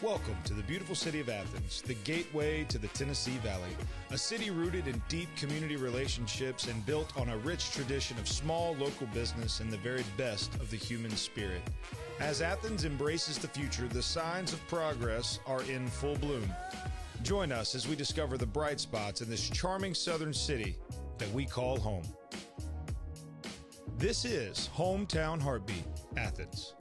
Welcome to the beautiful city of Athens, the gateway to the Tennessee Valley, a city rooted in deep community relationships and built on a rich tradition of small local business and the very best of the human spirit. As Athens embraces the future, the signs of progress are in full bloom. Join us as we discover the bright spots in this charming southern city that we call home. This is Hometown Heartbeat, Athens.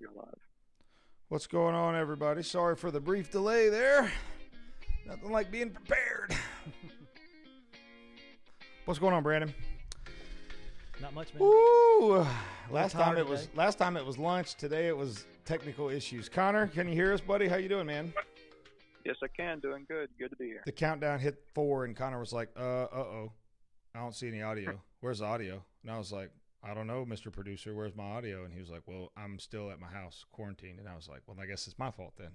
You're live. What's going on, everybody? Sorry for the brief delay there. Nothing like being prepared. What's going on, Brandon? Not much, man. Ooh, last time tired it was lunch. Today it was technical issues. Connor, can you hear us, buddy? How you doing, man? Yes, I can. Doing good. Good to be here. The countdown hit 4, and Connor was like, uh-oh. I don't see any audio. Where's the audio? And I was like, I don't know, Mr. Producer, where's my audio? And he was like, well, I'm still at my house quarantined. And I was like, well, I guess it's my fault then.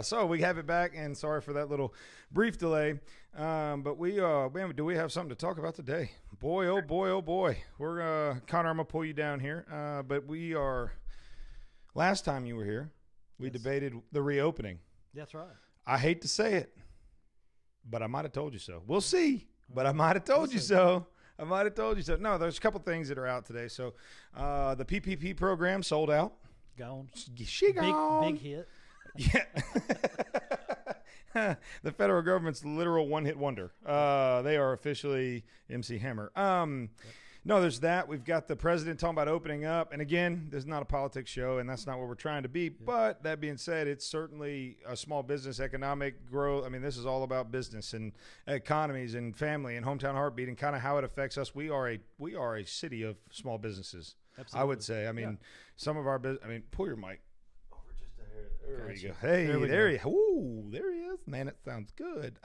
So we have it back, and sorry for that little brief delay. But man, do we have something to talk about today? Boy, oh boy, oh boy. We're, Connor, I'm going to pull you down here. But last time you were here, we debated the reopening. That's right. I hate to say it, but I might have told you so. We'll see, but I might have told you so. I might have told you so. No, there's a couple things that are out today. So the PPP program sold out. Gone. She gone. Big hit. Yeah. The federal government's literal one-hit wonder. They are officially MC Hammer. No, there's that. We've got the president talking about opening up. And again, this is not a politics show, and that's not what we're trying to be. Yeah. But that being said, it's certainly a small business economic growth. I mean, this is all about business and economies and family and hometown heartbeat and kind of how it affects us. We are a city of small businesses. Absolutely. I would say. I mean, some of our business. I mean, pull your mic over just a hair. There you go. Hey, there he is. Man, it sounds good.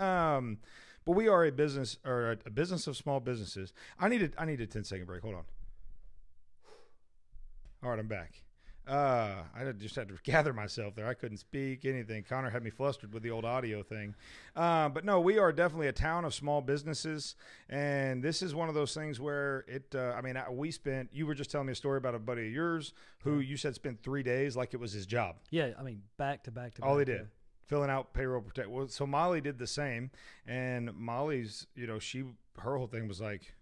But we are a business of small businesses. I need a 10-second break. Hold on. All right, I'm back. I just had to gather myself there. I couldn't speak anything. Connor had me flustered with the old audio thing. But no, we are definitely a town of small businesses, and this is one of those things where you were just telling me a story about a buddy of yours who you said spent 3 days like it was his job. Yeah, I mean, back to back to back. All he did. Filling out payroll protect. Well, so Molly did the same, and Molly's, her whole thing was like,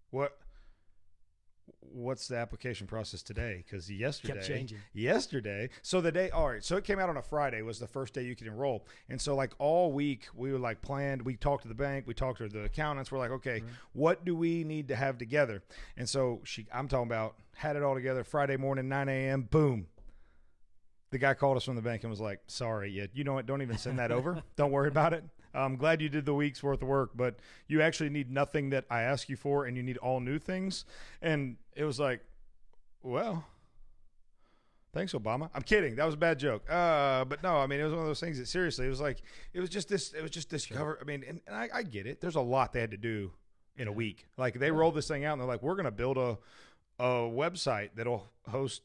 what what's the application process today? Because Kept changing. So the day, all right, so it came out on a Friday was the first day you could enroll. And so like all week we were like planned, we talked to the bank, we talked to the accountants. We're like, okay, what do we need to have together? And so I'm talking about had it all together Friday morning, 9 a.m., boom. The guy called us from the bank and was like, sorry, you know what? Don't even send that over. Don't worry about it. I'm glad you did the week's worth of work, but you actually need nothing that I ask you for, and you need all new things. And it was like, well, thanks, Obama. I'm kidding. That was a bad joke. But no, I mean, it was one of those things that seriously, it was just this cover. I mean, and I get it. There's a lot they had to do in a week. Like they rolled this thing out and they're like, we're going to build a website that'll host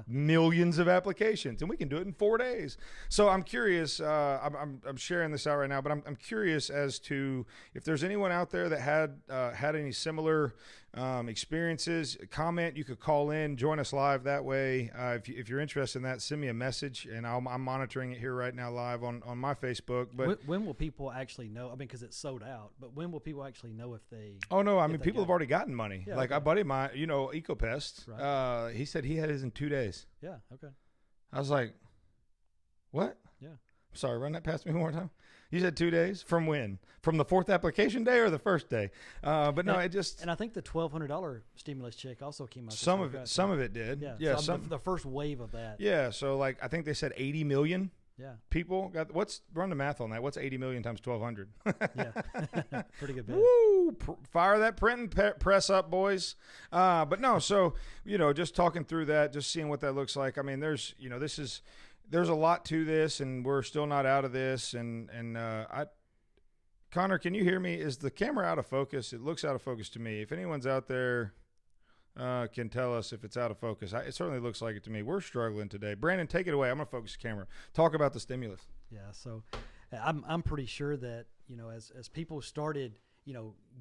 millions of applications, and we can do it in 4 days. So I'm curious. I'm sharing this out right now, but I'm curious as to if there's anyone out there that had any similar experiences. Comment. You could call in, join us live that way. If you're interested in that, send me a message, and I'm monitoring it here right now live on my Facebook. But when will people actually know? I mean, because it's sold out. But when will people actually know if they? Oh no! I mean, people have already gotten money. Yeah, like okay. a buddy of mine, EcoPest. Right. He said he had his in 2 days. Yeah. Okay. I was like, what? Yeah. Sorry, run that past me one more time. You said 2 days? From when? From the fourth application day or the first day? But no, it just. And I think the $1,200 stimulus check also came out. Some of it did. Yeah. The first wave of that. Yeah. So like I think they said 80 million. Yeah. People got run the math on that. What's 80 million times 1,200? Yeah. Pretty good bet. Woo! Fire that print and press up, boys. But no, so just talking through that, just seeing what that looks like. I mean, there's a lot to this, and we're still not out of this. And Connor, can you hear me? Is the camera out of focus? It looks out of focus to me. If anyone's out there can tell us if it's out of focus. It certainly looks like it to me. We're struggling today. Brandon, take it away. I'm going to focus the camera. Talk about the stimulus. Yeah, so I'm pretty sure that, as people started,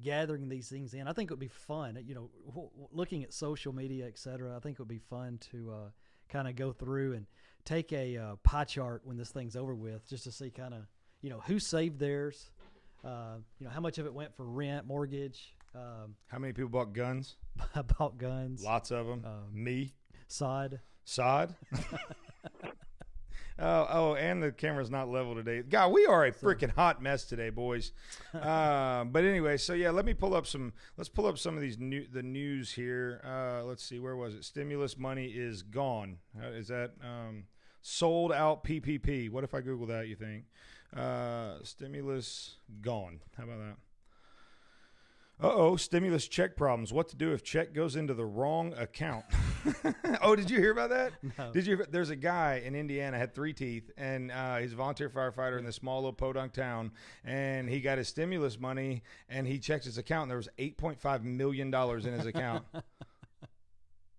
gathering these things in, I think it would be fun, looking at social media, et cetera. I think it would be fun to kind of go through and take a pie chart when this thing's over with, just to see kind of, who saved theirs, how much of it went for rent, mortgage. How many people bought guns? Bought guns. Lots of them. Me. Sod. And the camera's not level today. God, we are a freaking hot mess today, boys. But anyway, so yeah, let's pull up some of these the news here. Let's see, where was it? Stimulus money is gone. Is that sold out PPP? What if I Google that, you think? Stimulus gone. How about that? Stimulus check problems. What to do if check goes into the wrong account? Oh, did you hear about that? No. There's a guy in Indiana, had 3 teeth, and he's a volunteer firefighter in this small little podunk town, and he got his stimulus money, and he checked his account, and there was $8.5 million in his account.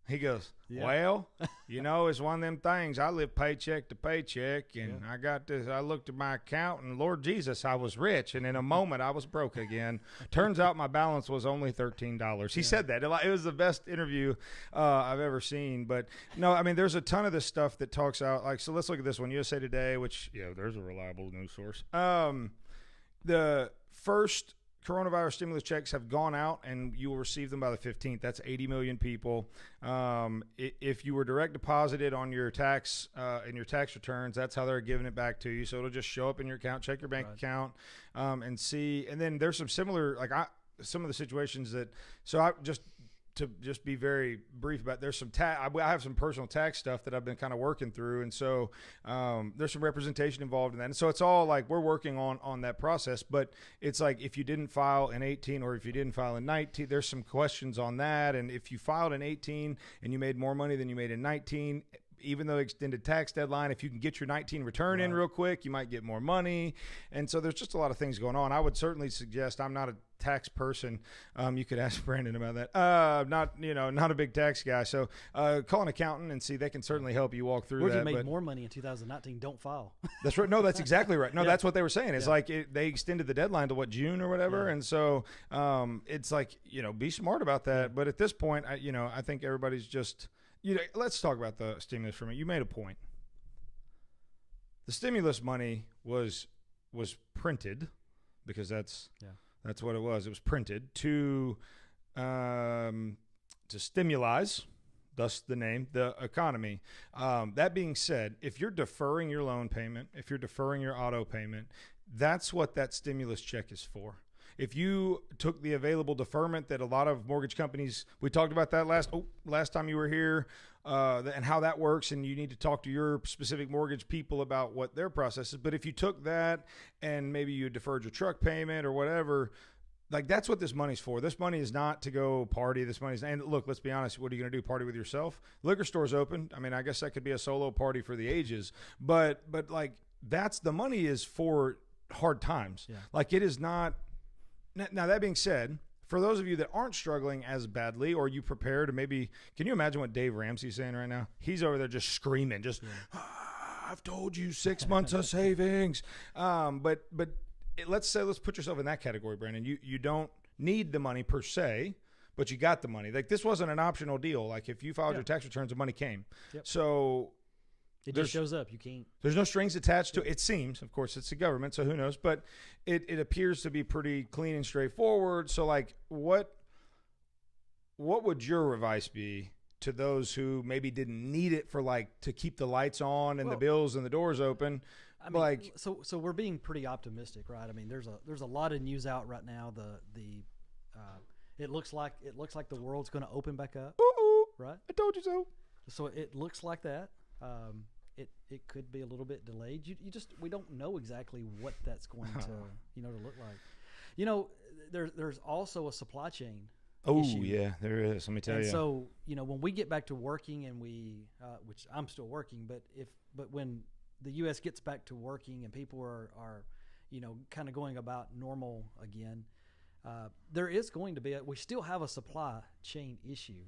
He goes, well, it's one of them things. I live paycheck to paycheck, and I got this. I looked at my account, and Lord Jesus, I was rich, and in a moment, I was broke again. Turns out my balance was only $13. He said that. It was the best interview I've ever seen. But, no, I mean, there's a ton of this stuff that talks out. Like, so let's look at this one. USA Today, which, there's a reliable news source. The first coronavirus stimulus checks have gone out, and you will receive them by the 15th. That's 80 million people. If you were direct deposited on your tax in your tax returns, that's how they're giving it back to you. So it'll just show up in your account. Check your bank account and see. And then there's some similar, some of the situations that. So I just be very brief about. There's some I have some personal tax stuff that I've been kind of working through, and so there's some representation involved in that. And so it's all like we're working on that process. But it's like if you didn't file in 18 or if you didn't file in 19, there's some questions on that. And if you filed in 18 and you made more money than you made in 19. Even though extended tax deadline, if you can get your 19 return in real quick, you might get more money. And so there's just a lot of things going on. I would certainly suggest, I'm not a tax person. You could ask Brandon about that. Not a big tax guy. So call an accountant and see. They can certainly help you walk through or that. Or if you made more money in 2019, don't file. That's right. No, that's exactly right. No, that's what they were saying. It's like they extended the deadline to June or whatever. Yeah. And so it's like, be smart about that. Yeah. But at this point, I think everybody's just, let's talk about the stimulus for a minute. You made a point. The stimulus money was printed because that's what it was. It was printed to to stimulate, thus the name, the economy. That being said, if you're deferring your loan payment, if you're deferring your auto payment, that's what that stimulus check is for. If you took the available deferment that a lot of mortgage companies, we talked about that last time you were here, and how that works, and you need to talk to your specific mortgage people about what their process is. But if you took that and maybe you deferred your truck payment or whatever, like that's what this money's for. This money is not to go party. This money's, and look, let's be honest. What are you going to do? Party with yourself? Liquor store's open. I mean, I guess that could be a solo party for the ages, but like that's the money is for hard times. Yeah. Like it is not. Now, that being said, for those of you that aren't struggling as badly, or you prepare to maybe, can you imagine what Dave Ramsey's saying right now? He's over there just screaming, I've told you 6 months of savings. But let's put yourself in that category, Brandon. You don't need the money per se, but you got the money. Like this wasn't an optional deal. Like if you filed your tax returns, the money came. Yep. So it just shows up. You can't. There's no strings attached to it. It seems, of course, it's the government, so who knows? But it appears to be pretty clean and straightforward. So, like, what would your advice be to those who maybe didn't need it for like to keep the lights on and the bills and the doors open? I mean, so we're being pretty optimistic, right? I mean, there's a lot of news out right now. It looks like the world's going to open back up. Ooh, right? I told you so. So it looks like that. It could be a little bit delayed. We don't know exactly what that's going to to look like. There's also a supply chain. Oh issue. Yeah, there is. Let me tell you. So when we get back to working and which I'm still working, but when the U.S. gets back to working and people are kind of going about normal again, there is going to be we still have a supply chain issue.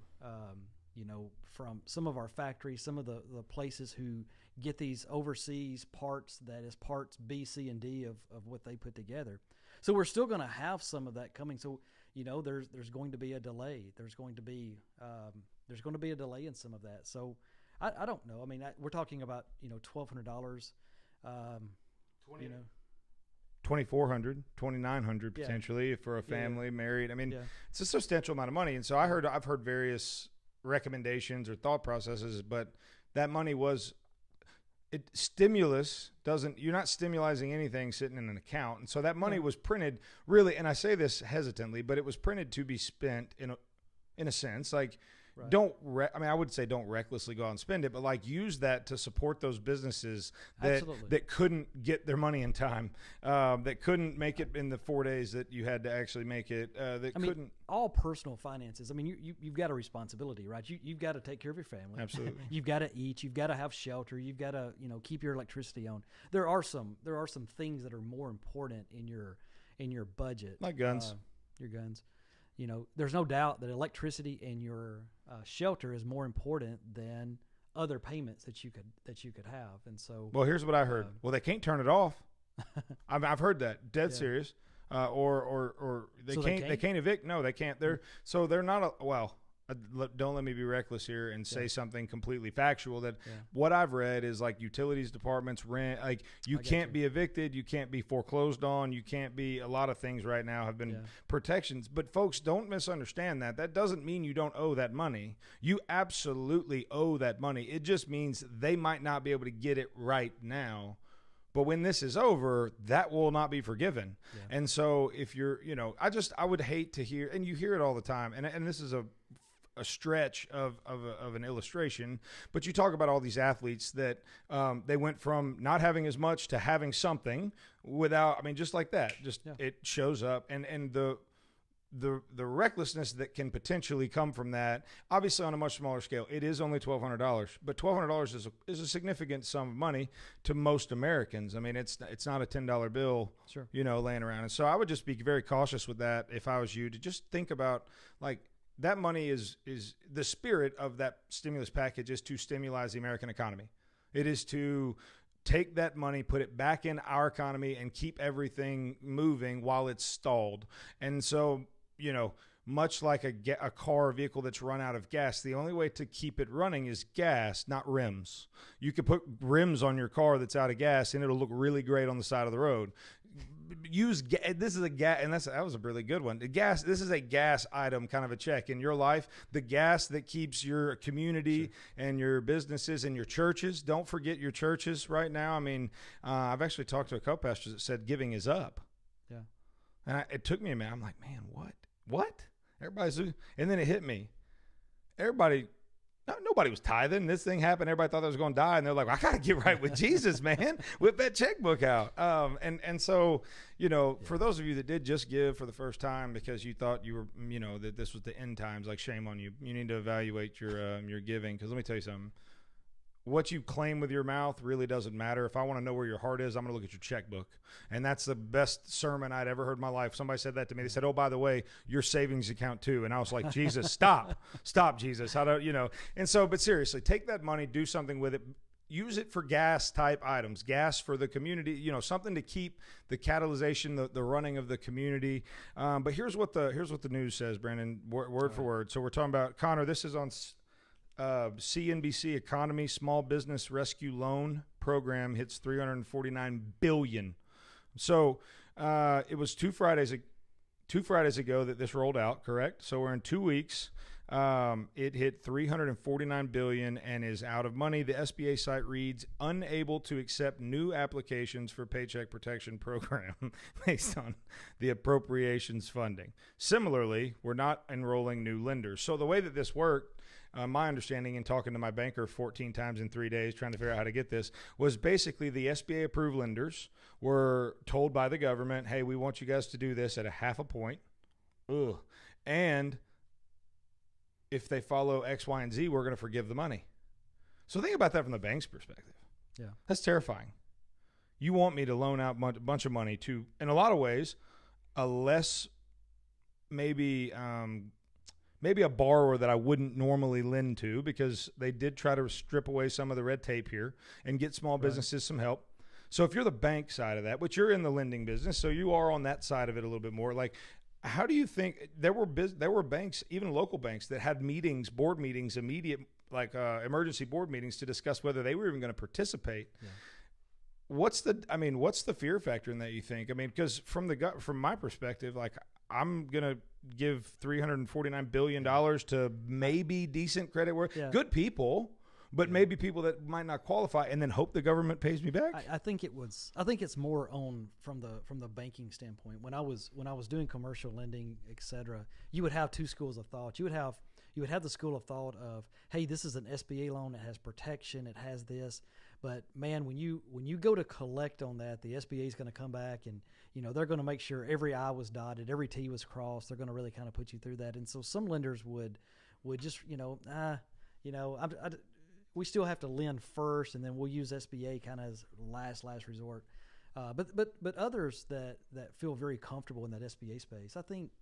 From some of our factories, some of the places who get these overseas parts, that is parts B, C, and D of what they put together. So we're still going to have some of that coming. So, there's going to be a delay. There's going to be a delay in some of that. So I don't know. I mean, we're talking about, $1,200, $2,400, $2,900 potentially for a family married. I mean, it's a substantial amount of money. And so I've heard various recommendations or thought processes, but that money stimulus doesn't, you're not stimulating anything sitting in an account. And so that money was printed really, and I say this hesitantly, but it was printed to be spent in a sense, like, right. I would say don't recklessly go out and spend it, but like use that to support those businesses that couldn't get their money in time, that couldn't make it in the 4 days that you had to actually make it. All personal finances. I mean, you've got a responsibility, right? You've got to take care of your family. Absolutely. You've got to eat. You've got to have shelter. You've got to keep your electricity on. There are some things that are more important in your budget, like guns. Your guns. There's no doubt that electricity and your shelter is more important than other payments that you could have. And so, well, here's what I heard. Well, they can't turn it off. I've heard that. Dead serious. Or they can't evict. No, they can't. They're not. Don't let me be reckless here and say something completely factual. That what I've read is like utilities departments, rent, like you can't be evicted, you can't be foreclosed on, you can't be, a lot of things right now have been protections. But folks, don't misunderstand that. That doesn't mean you don't owe that money. You absolutely owe that money. It just means they might not be able to get it right now. But when this is over, that will not be forgiven. Yeah. And so if you're, I would hate to hear, and you hear it all the time, and this is a stretch of an illustration, but you talk about all these athletes that they went from not having as much to having something without, just like that, it shows up, and the recklessness that can potentially come from that, obviously on a much smaller scale. It is only $1,200, but $1,200 is a significant sum of money to most Americans. I mean, it's not a $10 bill, laying around. And so I would just be very cautious with that if I was you, to just think about, like, that money is the spirit of that stimulus package is to stimulate the American economy. It is to take that money, put it back in our economy, and keep everything moving while it's stalled. And so, much like a car or vehicle that's run out of gas. The only way to keep it running is gas, not rims. You could put rims on your car that's out of gas, and it'll look really great on the side of the road. This is a gas, and that was a really good one. This is a gas item, kind of a check in your life. The gas that keeps your community and your businesses and your churches. Don't forget your churches right now. I mean, I've actually talked to a couple pastors that said giving is up. Yeah, and it took me a minute. I'm like, man, what? Everybody's, and then it hit me. Nobody was tithing. This thing happened. Everybody thought they was going to die. And they're like, well, I got to get right with Jesus, man. Whip that checkbook out. And so, for those of you that did just give for the first time because you thought you were, that this was the end times, like shame on you. You need to evaluate your giving. Because let me tell you something. What you claim with your mouth really doesn't matter. If I want to know where your heart is, I'm going to look at your checkbook. And that's the best sermon I'd ever heard in my life. Somebody said that to me. They said, oh, by the way, your savings account too. And I was like, Jesus, stop, Jesus. How do, And so, but seriously, take that money, do something with it. Use it for gas type items, gas for the community, something to keep the catalyzation, the running of the community. But here's what the news says, Brandon, word for word. So we're talking about, Connor, this is on CNBC Economy. Small Business Rescue Loan Program hits $349 billion. So it was two Fridays ago that this rolled out, correct? So we're in 2 weeks. It hit $349 billion and is out of money. The SBA site reads, unable to accept new applications for Paycheck Protection Program based on the appropriations funding. Similarly, we're not enrolling new lenders. So the way that this worked, my understanding in talking to my banker 14 times in 3 days trying to figure out how to get this was basically the SBA approved lenders were told by the government, hey, we want you guys to do this at a 0.5 point. Ugh. And if they follow X, Y, and Z, we're going to forgive the money. So think about that from the bank's perspective. Yeah. That's terrifying. You want me to loan out a bunch of money to, in a lot of ways, a less maybe a borrower that I wouldn't normally lend to because they did try to strip away some of the red tape here and get small businesses some help. So if you're the bank side of that, but you're in the lending business, so you are on that side of it a little bit more. Like, how do you think there were banks, even local banks, that had board meetings, emergency board meetings to discuss whether they were even going to participate? Yeah. What's the fear factor in that, you think? I mean, because from my perspective, like, I'm going to give $349 billion to maybe decent credit worth, good people, but maybe people that might not qualify, and then hope the government pays me back. I think it's more on from the banking standpoint. When I was doing commercial lending, et cetera, you would have two schools of thought. You would have the school of thought of, hey, this is an SBA loan, it has protection, it has this. But man, when you go to collect on that, the SBA is going to come back and they're going to make sure every I was dotted, every T was crossed. They're going to really kind of put you through that. And so some lenders would just we still have to lend first, and then we'll use SBA kind of as last resort. But others that feel very comfortable in that SBA space, I think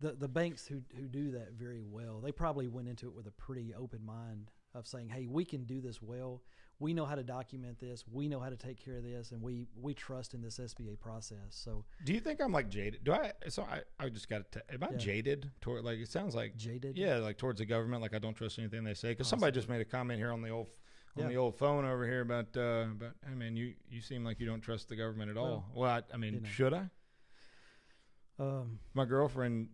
the banks who do that very well, they probably went into it with a pretty open mind of saying, hey, we can do this well. We know how to document this. We know how to take care of this, and we trust in this SBA process. So, do you think I'm like jaded? I just got to. Am I jaded toward, like, it sounds like jaded? Yeah, like towards the government. Like I don't trust anything they say. Because somebody just made a comment here on the old phone over here about I mean, you seem like you don't trust the government at all. Well, should I? My girlfriend,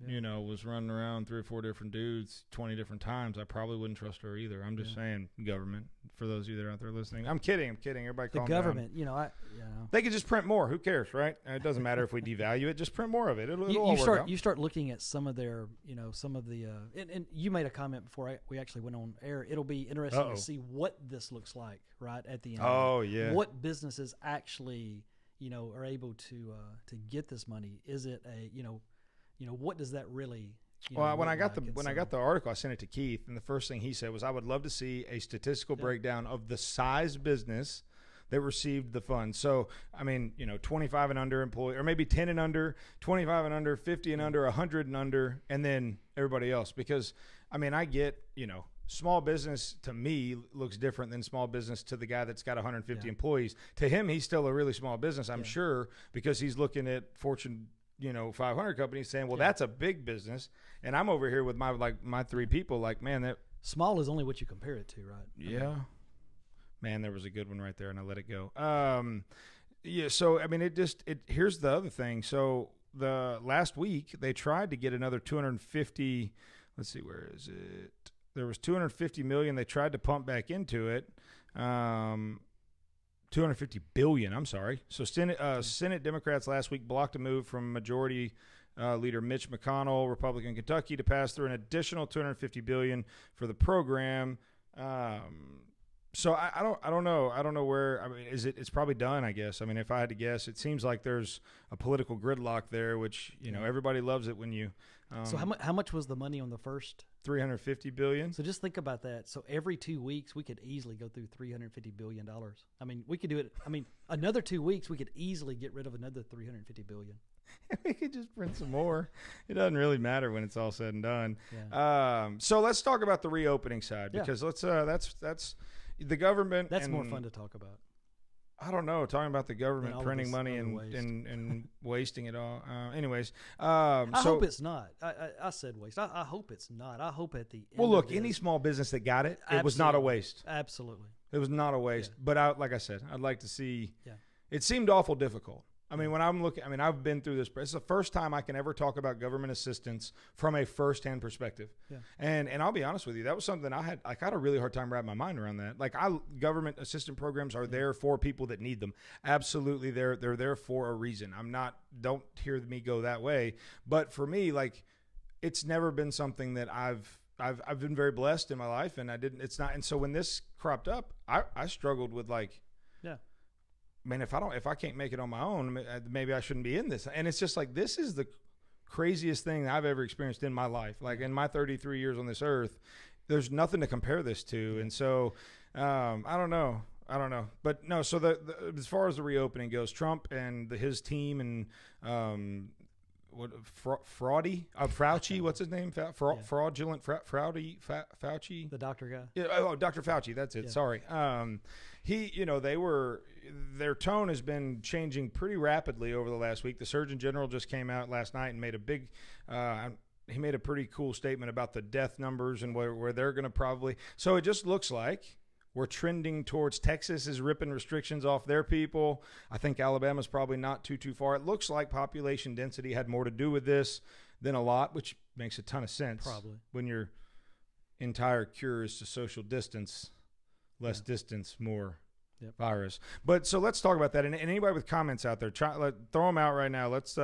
was running around 3 or 4 different dudes 20 different times. I probably wouldn't trust her either. I'm just saying, government, for those of you that are out there listening. I'm kidding. Everybody calm down. The government, they could just print more. Who cares, right? It doesn't matter if we devalue it. Just print more of it. It'll all work out. You start looking at some of their, some of the, and you made a comment before we actually went on air. It'll be interesting to see what this looks like, right, at the end. Oh, yeah. What businesses actually are able to get this money. Is it what does that really? When I got the article, I sent it to Keith, and the first thing he said was, "I would love to see a statistical breakdown of the size business that received the funds." So, 25 and under employee, or maybe 10 and under, 25 and under, 50 and under, 100 and under, and then everybody else. Because, I get, small business to me looks different than small business to the guy that's got 150 employees. To him, he's still a really small business, I'm sure, because he's looking at Fortune 500 companies saying, well, Yeah. that's a big business. And I'm over here with my 3 people like, man, that Small is only what you compare it to, right? yeah. Man, there was a good one right there, and I let it go. Yeah, so, I mean, here's the other thing. So, the last week, they tried to get another 250, let's see, where is it? There was $250 million they tried to pump back into it. $250 billion, I'm sorry. So, Senate Democrats last week blocked a move from Majority Leader Mitch McConnell, Republican Kentucky, to pass through an additional $250 billion for the program. So I don't know. I don't know where. I mean, it's probably done, I guess. I mean, if I had to guess, it seems like there's a political gridlock there, which everybody loves it when you. So how much was the money on the first? $350 billion. So just think about that. So every 2 weeks we could easily go through $350 billion. I mean, we could do it. I mean, another 2 weeks we could easily get rid of another $350 billion. We could just print some more. It doesn't really matter when it's all said and done. Yeah. So let's talk about the reopening side, Yeah. because that's the government. That's more fun to talk about. I don't know, talking about the government all of printing this money other and, waste. and wasting it all. Anyways, I hope it's not. I said waste. I hope it's not. I hope at the end. well, look, of any this, small business that got it, it was not a Absolutely. waste. Absolutely. It was not a waste. Yeah. But like I said, I'd like to see. Yeah. It seemed awful difficult. I mean, when I'm looking, I've been through this. It's the first time I can ever talk about government assistance from a firsthand perspective. Yeah. And I'll be honest with you, that was something I had a really hard time wrapping my mind around that. Like, government assistance programs are there for people that need them. Absolutely, they're there for a reason. Don't hear me go that way. But for me, like, it's never been something that I've been very blessed in my life, and it's not. And so when this cropped up, I struggled with, like, Yeah. man, if I can't make it on my own, maybe I shouldn't be in this. And it's just like, this is the craziest thing I've ever experienced in my life. Like, in my 33 years on this earth, there's nothing to compare this to. And so, I don't know. But no, so as far as the reopening goes, Trump and his team and Fauci, what's his name? Fraudulent Fauci. The doctor guy. Yeah, Dr. Fauci, that's it. Yeah. Sorry. Their tone has been changing pretty rapidly over the last week. The Surgeon General just came out last night and made he made a pretty cool statement about the death numbers and where they're going to probably. So it just looks like we're trending towards Texas is ripping restrictions off their people. I think Alabama's probably not too far. It looks like population density had more to do with this than a lot, which makes a ton of sense. Probably. When your entire cure is to social distance, less distance, more virus. But so let's talk about that. And anybody with comments out there, throw them out right now. Let's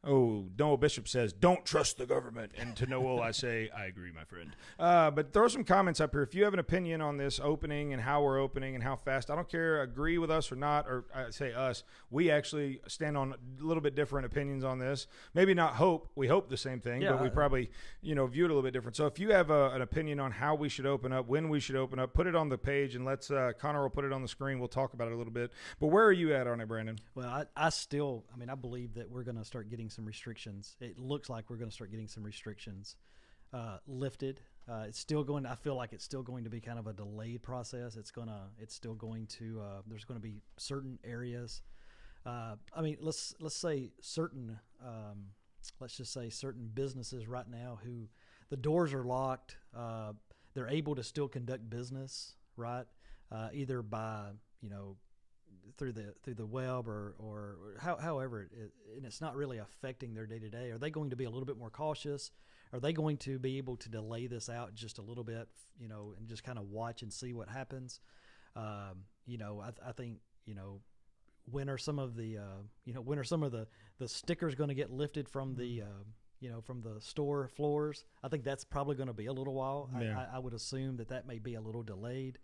Noel Bishop says, don't trust the government. And to Noel, I say, I agree, my friend. But throw some comments up here. If you have an opinion on this opening and how we're opening and how fast, I don't care, agree with us or not, or I say us, we actually stand on a little bit different opinions on this. Maybe not hope. We hope the same thing, but we probably, view it a little bit different. So if you have an opinion on how we should open up, when we should open up, put it on the page and Connor will put it on the screen. We'll talk about it a little bit. But where are you at on it, Brandon? Well, I believe that we're going to start getting some restrictions. It looks like we're going to start getting some restrictions lifted. It's still going. I feel like it's still going to be kind of a delayed process. It's still going to. There's going to be certain areas. Let's say certain. Let's just say certain businesses right now who the doors are locked. They're able to still conduct business, right? Either by through the web or however and it's not really affecting their day to day. Are they going to be a little bit more cautious? Are they going to be able to delay this out just a little bit, and just kind of watch and see what happens? I think when are some of the the stickers going to get lifted from the from the store floors? I think that's probably going to be a little while. Yeah. I would assume that may be a little delayed.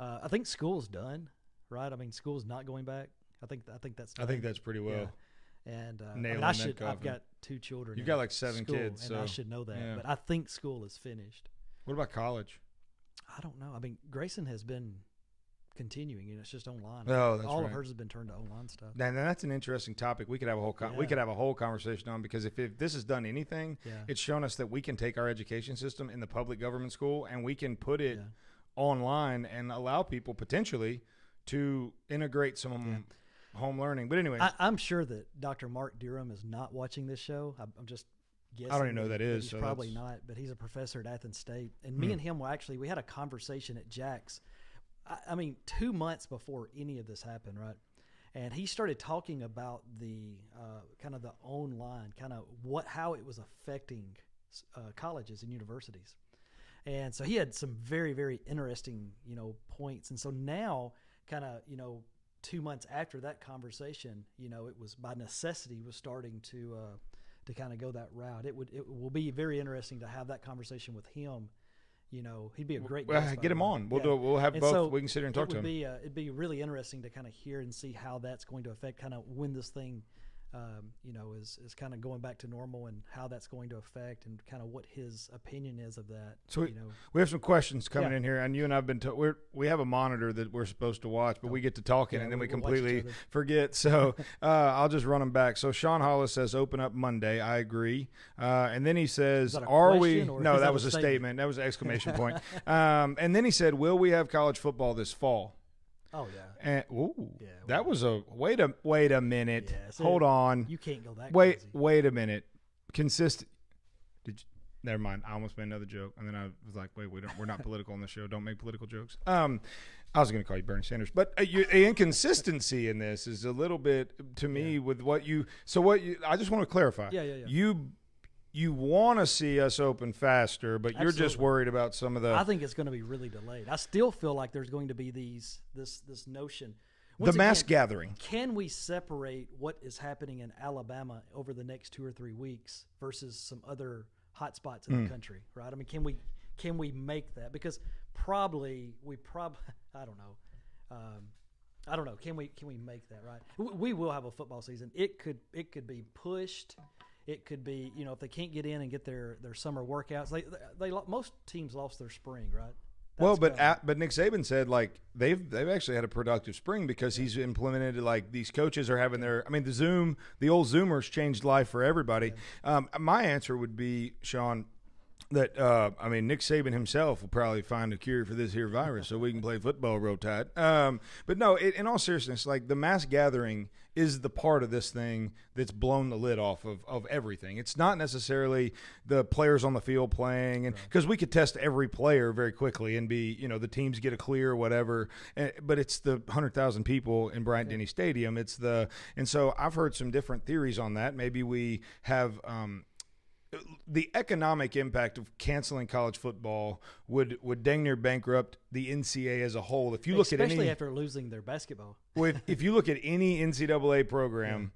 I think school's done. Right, school's not going back. I think that's. I think that's pretty well. Yeah. And I've got 2 children. You've got like 7 school, kids, and so I should know that. yeah. But I think school is finished. What about college? I don't know. Grayson has been continuing, and it's just online. Oh, that's all right. of hers has been turned to online stuff. And that's an interesting topic. We could have a whole conversation on, because if this has done anything, it's shown us that we can take our education system in the public government school and we can put it online and allow people potentially to integrate some home learning. But anyway, I'm sure that Dr. Mark Durham is not watching this show. I'm just guessing. I don't even know who that is. He's so probably that's- not, but he's a professor at Athens State. And me and him we had a conversation at Jack's, I mean, 2 months before any of this happened, right? And he started talking about the kind of the online, kind of how it was affecting colleges and universities. And so he had some very, very interesting, points. And so now kind of, 2 months after that conversation, it was by necessity was starting to kind of go that route. It will be very interesting to have that conversation with him. He'd be a great guest. Get him on. We'll do it. We'll have both. So we can sit here and talk to him. It'd be really interesting to kind of hear and see how that's going to affect kind of when this thing, is kind of going back to normal and how that's going to affect and kind of what his opinion is of that. So we have some questions coming in here, and you and I've been we have a monitor that we're supposed to watch, but we get to talking and then we completely forget. So I'll just run them back. So Sean Hollis says open up Monday. I agree. And then he says, are we? No, that was a statement. That was an exclamation point. And then he said, will we have college football this fall? Oh yeah. And that was a wait a minute. Yeah, so hold on. You can't go that crazy. Crazy. Wait a minute. Consistent. Never mind. I almost made another joke, and then I was like, wait, we're not political on this show. Don't make political jokes. I was going to call you Bernie Sanders, but the inconsistency in this is a little bit to me with what you. So what you? I just want to clarify. Yeah. You want to see us open faster, but you're just worried about some of the. I think it's going to be really delayed. I still feel like there's going to be this notion. The mass gathering. Can we separate what is happening in Alabama over the next 2 or 3 weeks versus some other hot spots in the country? Right? I mean, can we make that? Because probably I don't know. Can we make that right? We will have a football season. It could be pushed. It could be, if they can't get in and get their summer workouts, they most teams lost their spring, right? But Nick Saban said like they've actually had a productive spring because he's implemented like these coaches are having the old Zoomers changed life for everybody. Yeah. My answer would be, Sean, that Nick Saban himself will probably find a cure for this here virus so we can play football real tight. But no, in all seriousness, like the mass gathering is the part of this thing that's blown the lid off of everything. It's not necessarily the players on the field playing, and because we could test every player very quickly and be, the teams get a clear or whatever. But it's the 100,000 people in Bryant-Denny Stadium. And so I've heard some different theories on that. Maybe we have the economic impact of canceling college football would dang near bankrupt the NCAA as a whole. If you look especially after losing their basketball. If you look at any NCAA program,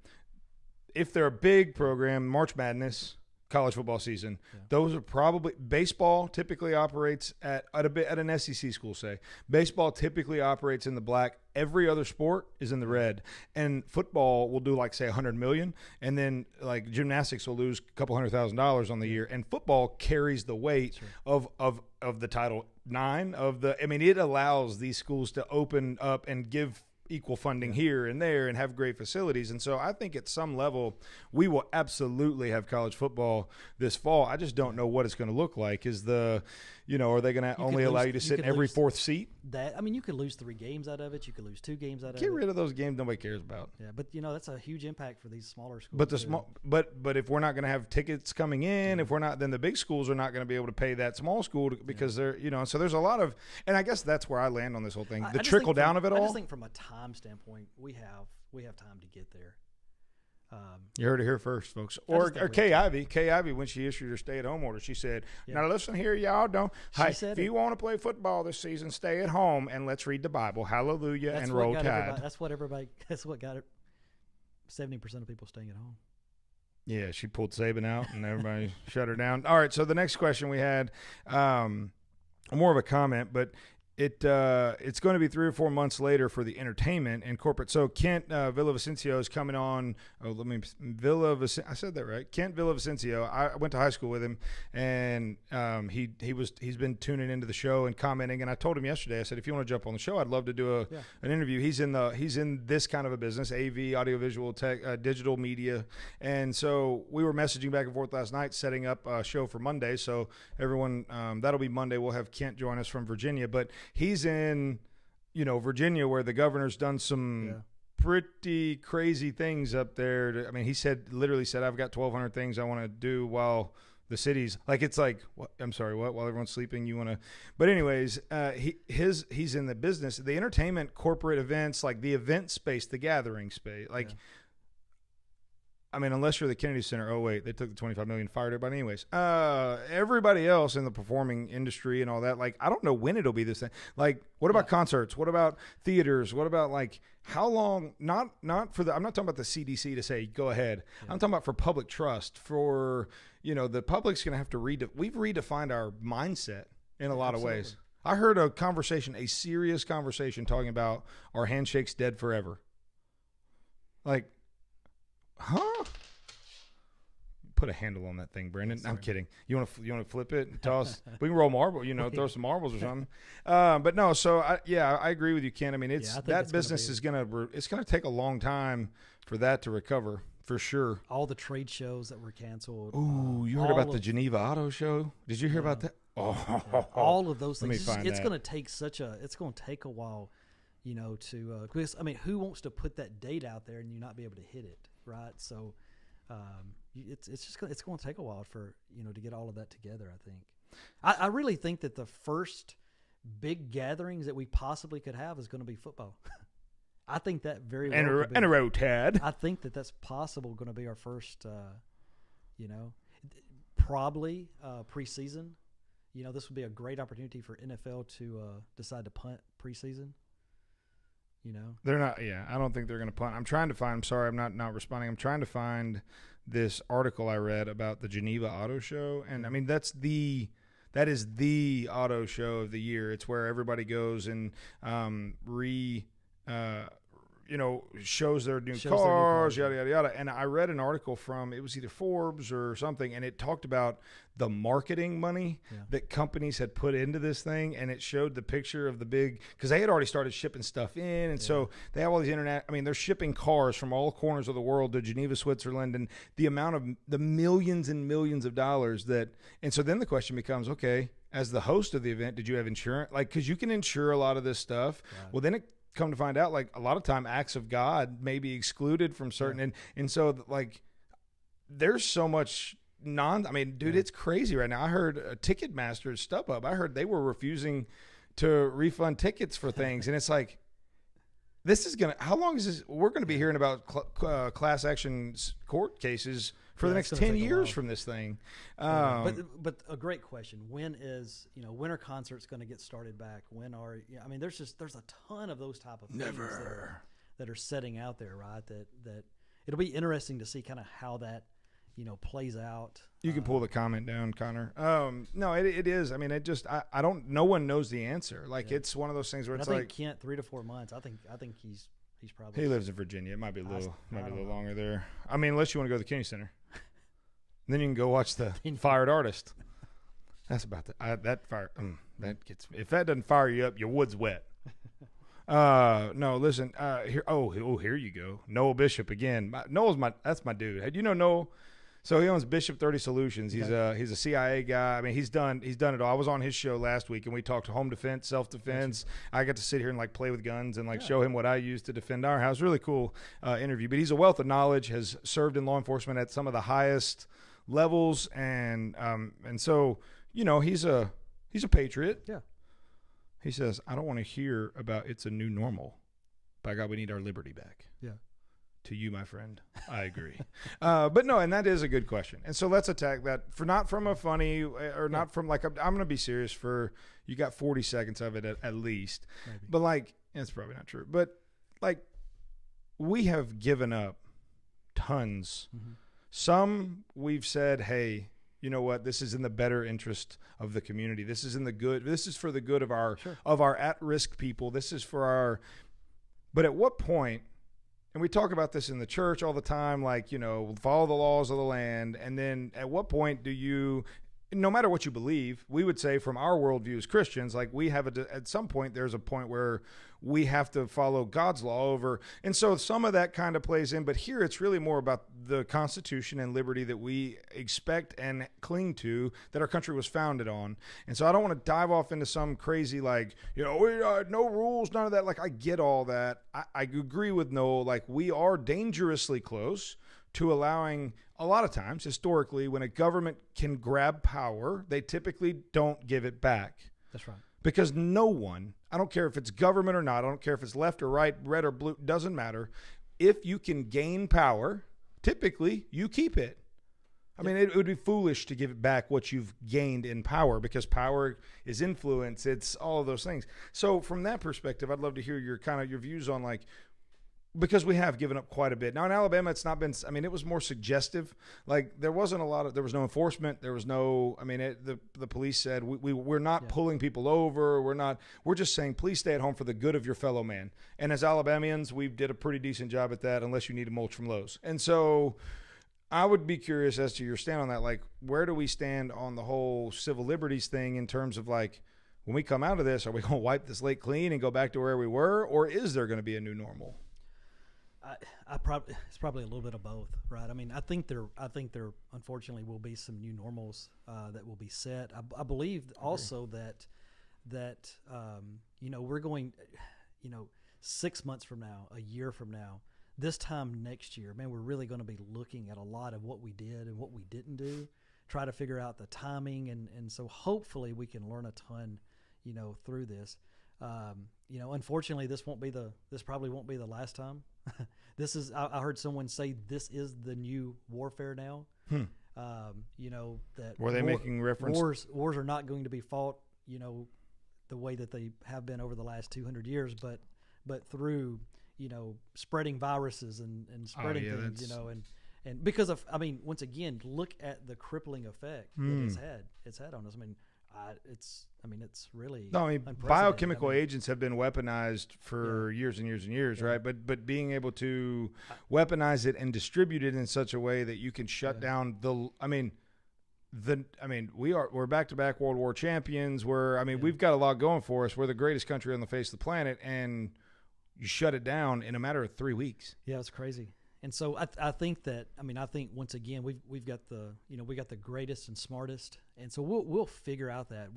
if they're a big program, March Madness, college football season, those are probably baseball typically operates at an SEC school. Say baseball typically operates in the black. Every other sport is in the red, and football will do like say $100 million, and then like gymnastics will lose a couple $100,000 on the year, and football carries the weight of the Title IX of the. I mean, it allows these schools to open up and give equal funding here and there and have great facilities. And so I think at some level we will absolutely have college football this fall. I just don't know what it's going to look like. Are they going to only allow you to sit in every fourth seat? You could lose 3 games out of it. You could lose 2 games out of it. Get rid of those games nobody cares about. Yeah, but that's a huge impact for these smaller schools. But if we're not going to have tickets coming in, if we're not, then the big schools are not going to be able to pay that small school because they're, so there's a lot of, and I guess that's where I land on this whole thing. The trickle down of it all. I just think from a time standpoint, we have time to get there. You heard it here first, folks. Or Kay Ivey, when she issued her stay-at-home order, she said, now listen here, y'all don't. If you want to play football this season, stay at home and let's read the Bible. Hallelujah and roll tide. That's what got 70% of people staying at home. Yeah, she pulled Saban out and everybody shut her down. All right, so the next question we had, more of a comment, but it's going to be 3 or 4 months later for the entertainment and corporate. So Kent Villavicencio is coming on. I said that right. Kent Villavicencio. I went to high school with him, and he's been tuning into the show and commenting. And I told him yesterday. I said, if you want to jump on the show, I'd love to do an interview. He's in this kind of a business, AV, audiovisual tech, digital media, and so we were messaging back and forth last night, setting up a show for Monday. So everyone, that'll be Monday. We'll have Kent join us from Virginia, but he's in, Virginia, where the governor's done some pretty crazy things up there. I mean, he literally said, I've got 1,200 things I want to do while the city's like, it's like, what, I'm sorry, what? While everyone's sleeping, you want to, but anyways, he's in the business, the entertainment, corporate events, like the event space, the gathering space. Like, I mean, unless you're the Kennedy Center, oh wait, they took the 25 million, fired everybody. Anyways, everybody else in the performing industry and all that, like, I don't know when it'll be this thing. Like, what about concerts? What about theaters? What about like how long? Not for the. I'm not talking about the CDC to say go ahead. Yeah. I'm talking about for public trust. For the public's going to have to we've redefined our mindset in a lot of ways. I heard a serious conversation talking about our handshakes dead forever. Like. Huh? Put a handle on that thing, Brandon. I'm kidding. You want to flip it and toss? We can roll marble. Throw some marbles or something. But no. So I agree with you, Ken. I mean, that business is it's gonna take a long time for that to recover for sure. All the trade shows that were canceled. Ooh, you heard about the Geneva Auto Show? Did you hear about that? Oh, all of those things. It's going to take it's going to take a while, to because I mean, who wants to put that date out there and you not be able to hit it? Right, so it's going to take a while for to get all of that together. I think I really think that the first big gatherings that we possibly could have is going to be football. I think that very well and a rotad. I think that's possible going to be our first. Probably preseason. This would be a great opportunity for NFL to decide to punt preseason. They're not. Yeah, I don't think they're going to punt. I'm sorry, I'm not responding. I'm trying to find this article I read about the Geneva Auto Show, and I mean that is the auto show of the year. It's where everybody goes and shows their new cars, yada, yada, yada. And I read an article from, it was either Forbes or something, and it talked about the marketing money that companies had put into this thing, and it showed the picture of the big, because they had already started shipping stuff in, and so they have all these they're shipping cars from all corners of the world to Geneva, Switzerland, and the amount of the millions and millions of dollars and so then the question becomes, okay, as the host of the event, did you have insurance? Like, because you can insure a lot of this stuff. Right. Well, then it come to find out, like, a lot of time acts of God may be excluded from certain and so like there's so much it's crazy right now. I heard Ticketmaster, StubHub, I heard they were refusing to refund tickets for things, and it's like, how long is this? We're going to be hearing about class action court cases for the next 10 years from this thing. But a great question. When are concerts going to get started back? There's a ton of those type of things that are setting out there, right? That it'll be interesting to see kind of how that, plays out. You can pull the comment down, Connor. No, it is. I mean, no one knows the answer. Like, it's one of those things where it's like Kent, 3 to 4 months. I think he's probably. He lives in Virginia. It might be a little longer there. I mean, unless you want to go to the Kennedy Center. Then you can go watch the Fired Artist. That's about that fire. If that doesn't fire you up, your wood's wet. No, listen. Here you go. Noel Bishop again. That's my dude. Had you know Noel? So he owns Bishop 30 Solutions. He's a CIA guy. I mean, he's done it all. I was on his show last week, and we talked home defense, self-defense. I got to sit here and like play with guns and show him what I use to defend our house. Really cool interview. But he's a wealth of knowledge. Has served in law enforcement at some of the highest levels, and so he's a patriot. Yeah. He says, I don't want to hear about it's a new normal. By God, we need our liberty back. Yeah. To you, my friend, I agree. But no, and that is a good question. And so let's attack that not from a funny or not from I'm going to be serious for, you got 40 seconds of it at least. Maybe. But it's probably not true. But we have given up tons. Mm-hmm. Some we've said, hey, you know what? This is in the better interest of the community. This is for the good of our at-risk people. This is for our. But at what point? And we talk about this in the church all the time, follow the laws of the land. And then at what point do you no matter what you believe, we would say from our worldview as Christians, like we have at some point, there's a point where we have to follow God's law over. And so some of that kind of plays in, but here it's really more about the Constitution and liberty that we expect and cling to, that our country was founded on. And so I don't want to dive off into some crazy, like, we no rules, none of that. Like, I get all that. I agree with Noel. Like, we are dangerously close to allowing, a lot of times, historically, when a government can grab power, they typically don't give it back. That's right. Because no one, I don't care if it's government or not, I don't care if it's left or right, red or blue, doesn't matter. If you can gain power, typically you keep it. I mean, it would be foolish to give it back what you've gained in power, because power is influence. It's all of those things. So from that perspective, I'd love to hear your views on, like, because we have given up quite a bit. Now in Alabama, it's not been, I mean, it was more suggestive. Like, there was no enforcement. There was no, I mean, the police said, we're not pulling people over. We're just saying, please stay at home for the good of your fellow man. And as Alabamians, we did a pretty decent job at that, unless you need a mulch from Lowe's. And so I would be curious as to your stand on that. Like, where do we stand on the whole civil liberties thing in terms of, like, when we come out of this, are we going to wipe the slate clean and go back to where we were? Or is there going to be a new normal? It's probably a little bit of both, right? I mean, I think there unfortunately will be some new normals that will be set. I believe also that we're going, 6 months from now, a year from now, this time next year, man, we're really going to be looking at a lot of what we did and what we didn't do, try to figure out the timing, and so hopefully we can learn a ton, through this. Unfortunately, this probably won't be the last time. I heard someone say this is the new warfare now. That were they making reference? Wars are not going to be fought, the way that they have been over the last 200 years, but through, spreading viruses and spreading things, and because of, I mean, once again, look at the crippling effect that it's had on us. I mean, it's really biochemical agents have been weaponized for years and years and years, right? But being able to weaponize it and distribute it in such a way that you can shut down we're back-to-back World War champions. We've got a lot going for us. We're the greatest country on the face of the planet, and you shut it down in a matter of 3 weeks. Yeah, it's crazy. And so I think once again we've got we got the greatest and smartest, and so we'll figure out that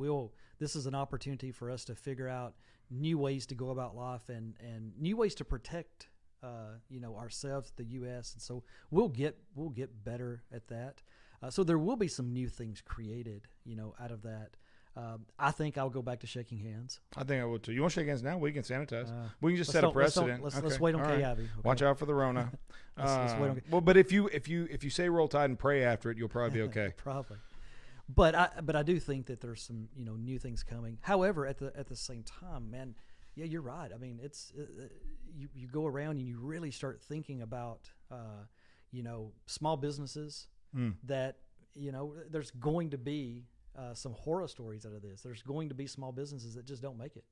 this is an opportunity for us to figure out new ways to go about life and new ways to protect ourselves, the U.S. And so we'll get better at that. So there will be some new things created out of that. I think I'll go back to shaking hands. I think I will too. You want to shake hands now? We can sanitize. We can just set a precedent. Let's wait on KIV. Okay. Watch out for the Rona. Let's wait on. Well, but if you say Roll Tide and pray after it, you'll probably be okay. Probably. But I do think that there's some new things coming. However, at the same time, man, yeah, you're right. I mean, it's you go around and you really start thinking about small businesses that there's going to be some horror stories out of this. There's going to be small businesses that just don't make it.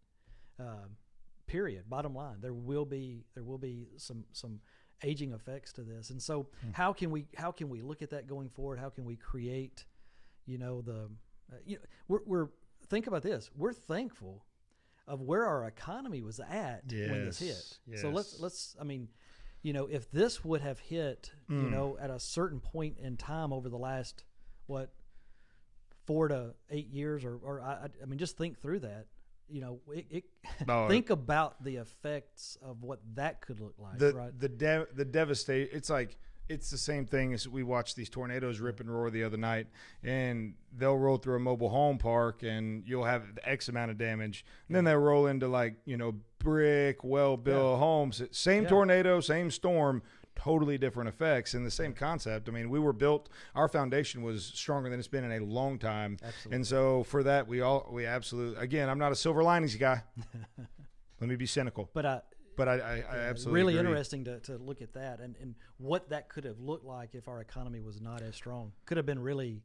Period. Bottom line, there will be some aging effects to this. And so, how can we look at that going forward? How can we create, we're think about this. We're thankful of where our economy was at when this hit. Yes. So let's. I mean, if this would have hit, at a certain point in time over the last 4 to 8 years, or I mean, just think through that. Think about the effects of what that could look like. The devastation. It's the same thing as we watched these tornadoes rip and roar the other night, and they'll roll through a mobile home park, and you'll have X amount of damage. And then they'll roll into brick, well-built homes. Same tornado, same storm. Totally different effects and the same concept. I mean, we were built, our foundation was stronger than it's been in a long time. Absolutely. And so for that, we absolutely, again, I'm not a silver linings guy. Let me be cynical. But I absolutely really agree. Interesting to look at that and what that could have looked like if our economy was not as strong. Could have been really,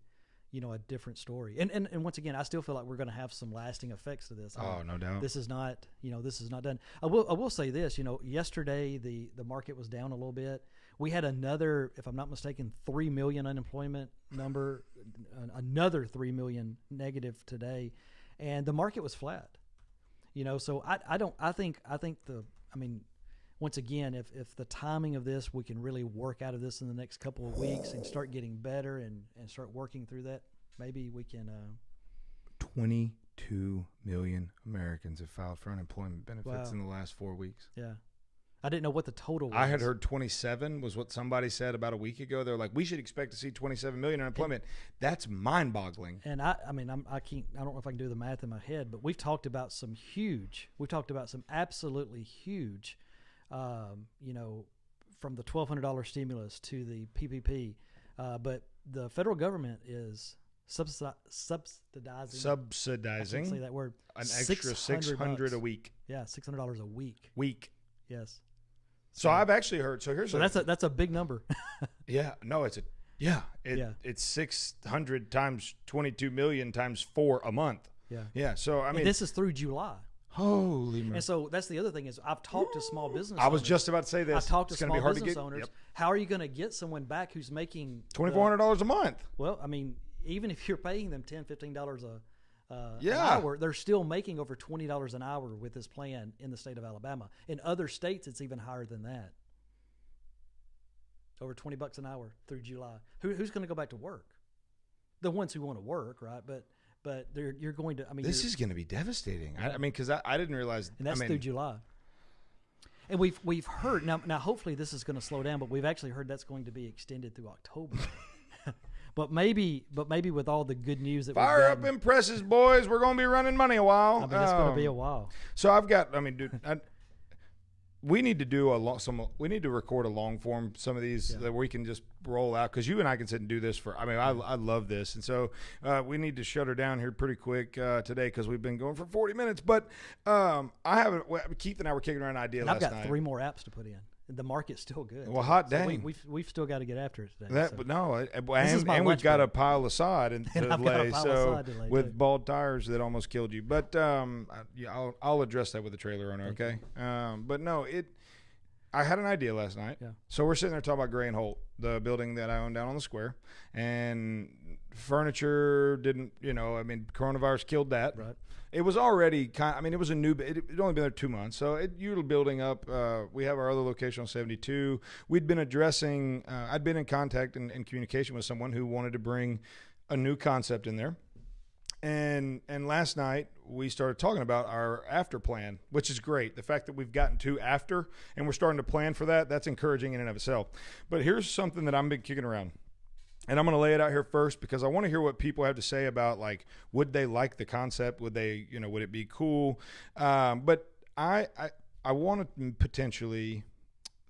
a different story. And once again, I still feel like we're going to have some lasting effects to this. No doubt. This is not, this is not done. I will say this, yesterday the market was down a little bit. We had another, if I'm not mistaken, 3 million unemployment number, another 3 million negative today, and the market was flat. So I think once again, if the timing of this, we can really work out of this in the next couple of weeks and start getting better and start working through that, maybe we can. 22 million Americans have filed for unemployment benefits in the last 4 weeks. Yeah. I didn't know what the total was. I had heard 27 was what somebody said about a week ago. They're like, we should expect to see 27 million unemployment. That's mind-boggling. And I don't know if I can do the math in my head, but we've talked about some absolutely huge, from the $1,200 stimulus to the PPP. But the federal government is subsidizing. I can't say that word. An extra $600 a week. Yeah, $600 a week. Yes. So I've actually heard. So that's a big number. Yeah. No, it's it's 600 times 22 million times 4 a month. Yeah. Yeah. So I mean, and this is through July. Holy man. And so that's the other thing is I've talked to small business owners. I was owners. just about to say this. I've talked to small hard business to get, owners. Yep. How are you going to get someone back who's making $2,400 a month? Well, I mean, even if you're paying them $10, $15 an Yeah. hour, they're still making over $20 an hour with this plan in the state of Alabama. In other states, it's even higher than that. Over $20 an hour through July. Who's going to go back to work? The ones who want to work, right? But you're going to. I mean, this is going to be devastating. I mean, because I didn't realize. And that's through July. And we've heard now. Hopefully, this is going to slow down. But we've actually heard that's going to be extended through October. But maybe with all the good news that fire up impresses, boys. We're going to be running money a while. I mean, it's going to be a while. So I've got. I mean, dude. We need to do we need to record a long form, some of these that we can just roll out, because you and I can sit and do this for. I mean, I love this, and so we need to shut her down here pretty quick today because we've been going for 40 minutes. But Keith and I were kicking around an idea last night. I've got 3 more apps to put in. The market's still good. Well, hot dang. So we've still got to get after it today. But no, and we've got a pile of sod to lay. With bald tires that almost killed you. But I'll address that with the trailer owner. Okay. But no, I had an idea last night. Yeah. So we're sitting there talking about Gray and Holt, the building that I own down on the square, and furniture didn't. I mean, coronavirus killed that. Right. It was already it was a new. It'd only been there 2 months, so you're building up. We have our other location on 72. We'd been addressing. I'd been in contact and communication with someone who wanted to bring a new concept in there, and last night we started talking about our after plan, which is great. The fact that we've gotten to after and we're starting to plan for that's encouraging in and of itself. But here's something that I've been kicking around. And I'm going to lay it out here first because I want to hear what people have to say about, like, would they like the concept? Would they, would it be cool? But I want to potentially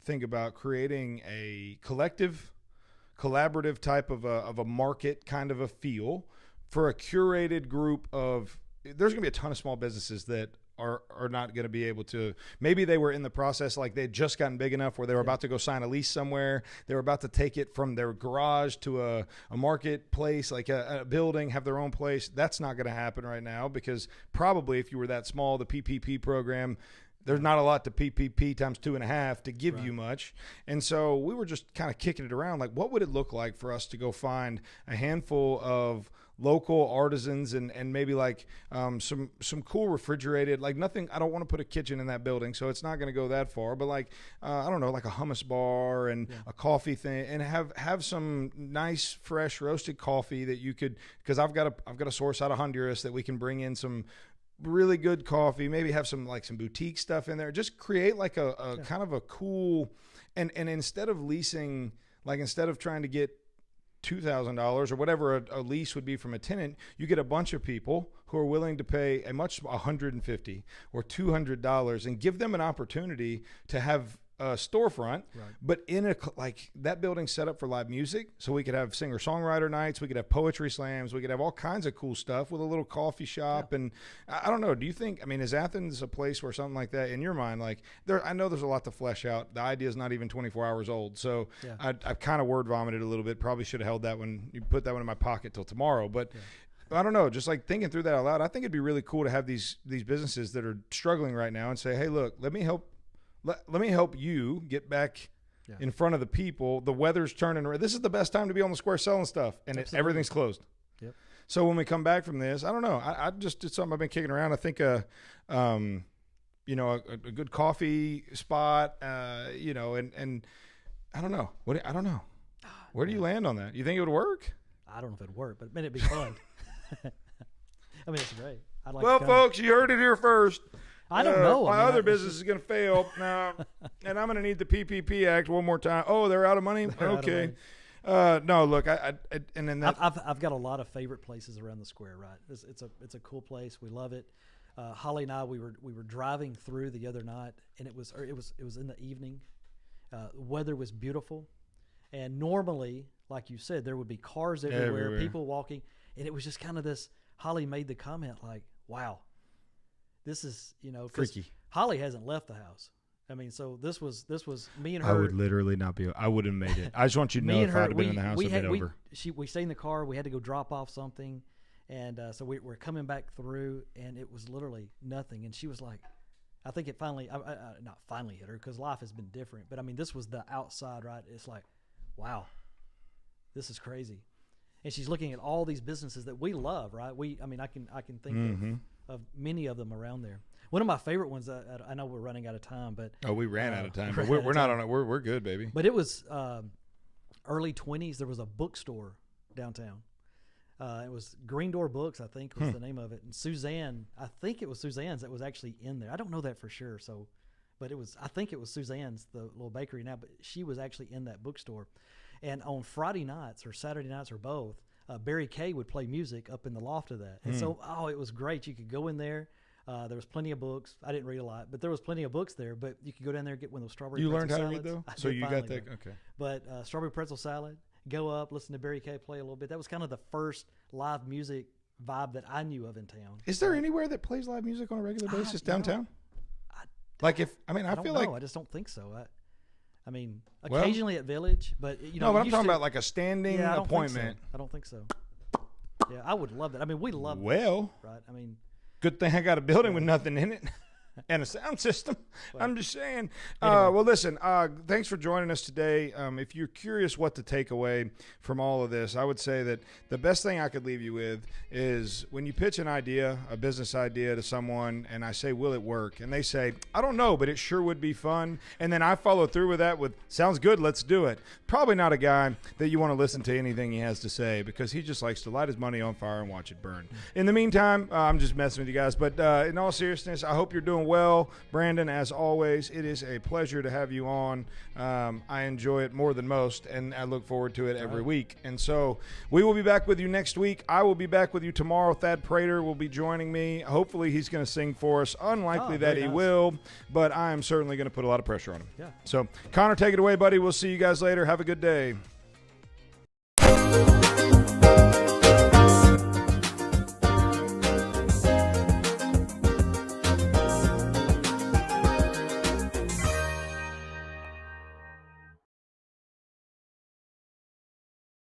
think about creating a collective, collaborative type of a market kind of a feel for a curated group of. There's going to be a ton of small businesses that are not going to be able to. Maybe they were in the process, like they'd just gotten big enough where they were about to go sign a lease somewhere. They were about to take it from their garage to a marketplace, like a building, have their own place. That's not going to happen right now because probably if you were that small, the PPP program, there's not a lot to PPP times 2.5 to give you much. And so we were just kind of kicking it around. Like, what would it look like for us to go find a handful of local artisans and maybe like some cool refrigerated, like nothing. I don't want to put a kitchen in that building, so it's not going to go that far. But like I don't know, like a hummus bar and a coffee thing, and have some nice fresh roasted coffee that you could, because I've got a source out of Honduras that we can bring in some really good coffee. Maybe have some boutique stuff in there. Just create like a kind of a cool, and instead of leasing, like instead of trying to get $2,000 or whatever a lease would be from a tenant, you get a bunch of people who are willing to pay $150 or $200 and give them an opportunity to have a storefront, but in that building set up for live music. So we could have singer-songwriter nights, we could have poetry slams, we could have all kinds of cool stuff with a little coffee shop. And I don't know, do you think, is Athens a place where something like that in your mind, like I know there's a lot to flesh out. The idea is not even 24 hours old. So I've kind of word vomited a little bit. Probably should have held that one. You put that one in my pocket till tomorrow. But I don't know, just like thinking through that out loud, I think it'd be really cool to have these businesses that are struggling right now and say, hey, look, let me help you get back Yeah. in front of the people. The weather's turning around. This is the best time to be on the square selling stuff, and everything's closed. Yep. So when we come back from this, I don't know. I just did something I've been kicking around. I think a good coffee spot, and I don't know. I don't know. Where do you land on that? You think it would work? I don't know if it'd work, but it'd be fun. I mean, it's great. I'd like Well, to come. folks, you heard it here first. I don't know. My other business is going to fail now, and I'm going to need the PPP Act one more time. Oh, they're out of money? Okay. No, look, and then that. I've got a lot of favorite places around the square. Right, it's a cool place. We love it. Holly and I, we were driving through the other night, and it was in the evening. The weather was beautiful, and normally, like you said, there would be cars everywhere. People walking, and it was just kind of this. Holly made the comment like, "Wow, this is freaky." Holly hasn't left the house. I mean, so this was me and her. I would literally not be. I wouldn't have made it. I just want you to know if I'd been in the house, I'd been over. We stayed in the car. We had to go drop off something, and so we're coming back through, and it was literally nothing. And she was like, I think it finally, not finally hit her because life has been different. But I mean, this was the outside, right? It's like, wow, this is crazy. And she's looking at all these businesses that we love, right? I can think of many of them around there. One of my favorite ones, I know we're running out of time, but we ran out of time, but we're not on it. We're good, baby. But it was early 20s. There was a bookstore downtown. It was Green Door Books, I think, was the name of it. And Suzanne, I think it was Suzanne's that was actually in there. I don't know that for sure. But I think it was Suzanne's, the little bakery now. But she was actually in that bookstore. And on Friday nights or Saturday nights or both, Barry Kay would play music up in the loft of that. And so, it was great. You could go in there. There was plenty of books. I didn't read a lot, but there was plenty of books there. But you could go down there and get one of those strawberry pretzel salads. You learned how to read, though? So you got that? Okay. But strawberry pretzel salad, go up, listen to Barry Kay play a little bit. That was kind of the first live music vibe that I knew of in town. Is there anywhere that plays live music on a regular basis downtown? I feel like I just don't think so. Occasionally at Village, but No, but I'm talking about like a standing appointment. I don't think so. Yeah, I would love that. I mean, we love that, right? I mean, good thing I got a building with nothing in it. And a sound system. Well, I'm just saying. Anyway. Well, listen, thanks for joining us today. If you're curious what to take away from all of this, I would say that the best thing I could leave you with is when you pitch an idea, a business idea to someone, and I say, will it work? And they say, I don't know, but it sure would be fun. And then I follow through with that with, sounds good, let's do it. Probably not a guy that you want to listen to anything he has to say because he just likes to light his money on fire and watch it burn. In the meantime, I'm just messing with you guys. But in all seriousness, I hope you're doing well. Brandon, as always, it is a pleasure to have you on. I enjoy it more than most, and I look forward to it every week. And so we will be back with you next week. I will be back with you tomorrow. Thad Prater will be joining me. Hopefully he's going to sing for us. Unlikely that he will, but I am certainly going to put a lot of pressure on him. Yeah. So, Connor, take it away, buddy. We'll see you guys later. Have a good day.